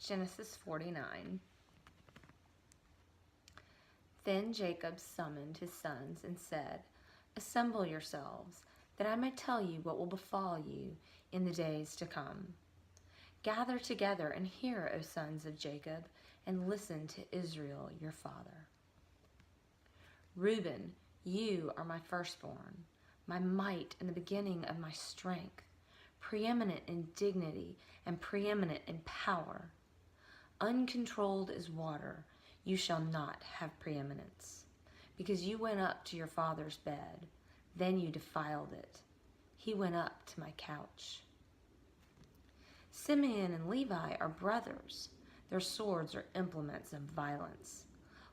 Genesis 49. Then Jacob summoned his sons and said, "Assemble yourselves, that I may tell you what will befall you in the days to come. Gather together and hear, O sons of Jacob, and listen to Israel your father. Reuben, you are my firstborn, my might and the beginning of my strength, preeminent in dignity and preeminent in power. Uncontrolled as water, you shall not have preeminence, because you went up to your father's bed, then you defiled it. He went up to my couch. Simeon and Levi are brothers. Their swords are implements of violence.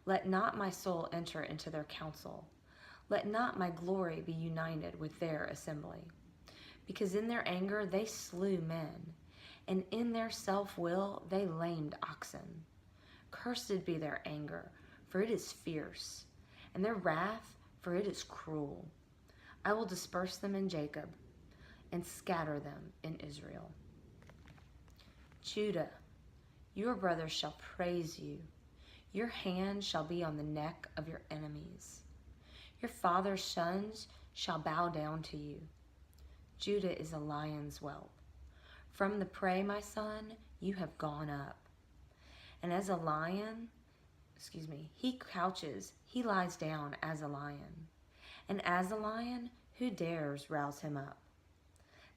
Let not my soul enter into their council. Let not my glory be united with their assembly. Because in their anger they slew men, and in their self-will they lamed oxen. Cursed be their anger, for it is fierce, and their wrath, for it is cruel. I will disperse them in Jacob, and scatter them in Israel. Judah, your brothers shall praise you. Your hand shall be on the neck of your enemies. Your father's sons shall bow down to you. Judah is a lion's whelp. From the prey, my son, you have gone up. And as a lion, he couches, he lies down as a lion. And as a lion, who dares rouse him up?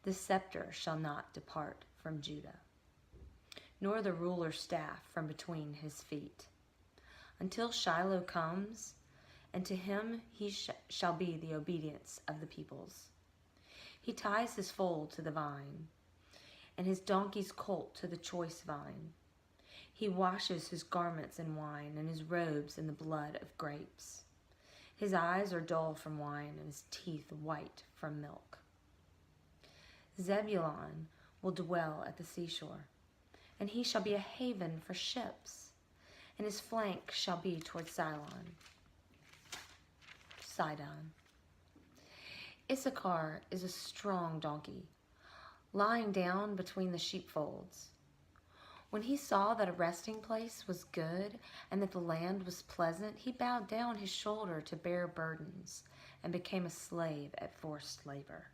The scepter shall not depart from Judah, nor the ruler's staff from between his feet, until Shiloh comes, and to him he shall be the obedience of the peoples. He ties his foal to the vine, and his donkey's colt to the choice vine. He washes his garments in wine, and his robes in the blood of grapes. His eyes are dull from wine, and his teeth white from milk. Zebulun will dwell at the seashore, and he shall be a haven for ships, and his flank shall be toward Sidon. Issachar is a strong donkey, lying down between the sheepfolds. When he saw that a resting place was good and that the land was pleasant, he bowed down his shoulder to bear burdens and became a slave at forced labor.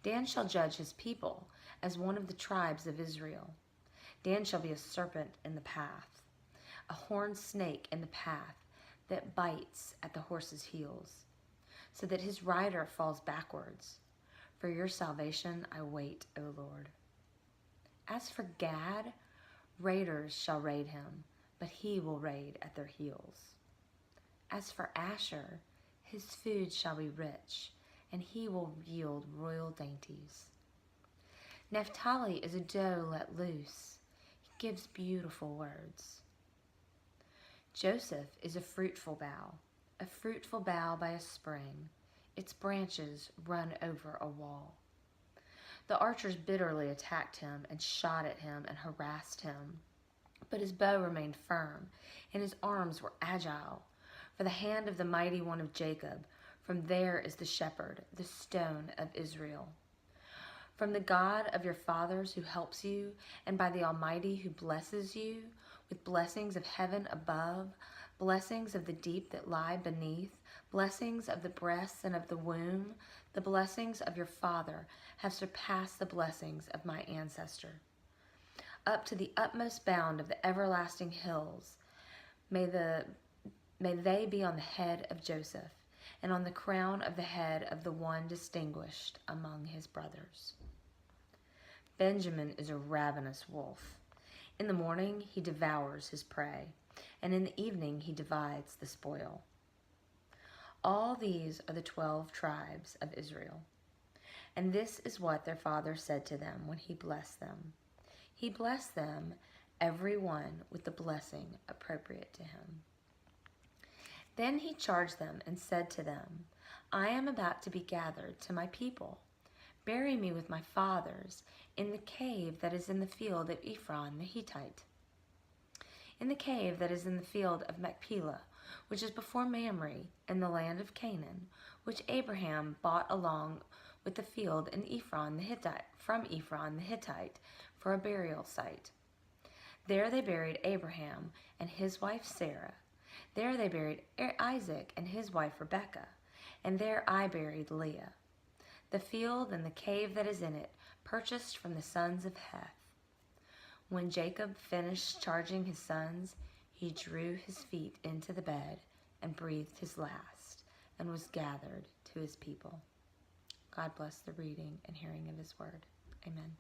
Dan shall judge his people as one of the tribes of Israel. Dan shall be a serpent in the path, a horned snake in the path that bites at the horse's heels, so that his rider falls backwards. For your salvation I wait, O Lord. As for Gad, raiders shall raid him, but he will raid at their heels. As for Asher, his food shall be rich, and he will yield royal dainties. Naphtali is a doe let loose. He gives beautiful words. Joseph is a fruitful bough by a spring. Its branches run over a wall. The archers bitterly attacked him and shot at him and harassed him. But his bow remained firm, and his arms were agile. For the hand of the mighty one of Jacob, from there is the shepherd, the stone of Israel. From the God of your fathers who helps you, and by the Almighty who blesses you, with blessings of heaven above, blessings of the deep that lie beneath, blessings of the breasts and of the womb, the blessings of your father have surpassed the blessings of my ancestor. Up to the utmost bound of the everlasting hills, may they be on the head of Joseph, and on the crown of the head of the one distinguished among his brothers. Benjamin is a ravenous wolf. In the morning he devours his prey, and in the evening he divides the spoil. All these are the 12 tribes of Israel. And this is what their father said to them when he blessed them. He blessed them, every one, with the blessing appropriate to him. Then he charged them and said to them, I am about to be gathered to my people. Bury me with my fathers in the cave that is in the field of Ephron the Hittite, in the cave that is in the field of Machpelah, which is before Mamre, in the land of Canaan, which Abraham bought along with the field in Ephron the Hittite, from Ephron the Hittite, for a burial site. There they buried Abraham and his wife Sarah. There they buried Isaac and his wife Rebekah. And there I buried Leah. The field and the cave that is in it, purchased from the sons of Heth. When Jacob finished charging his sons, he drew his feet into the bed and breathed his last, and was gathered to his people. God bless the reading and hearing of his word. Amen.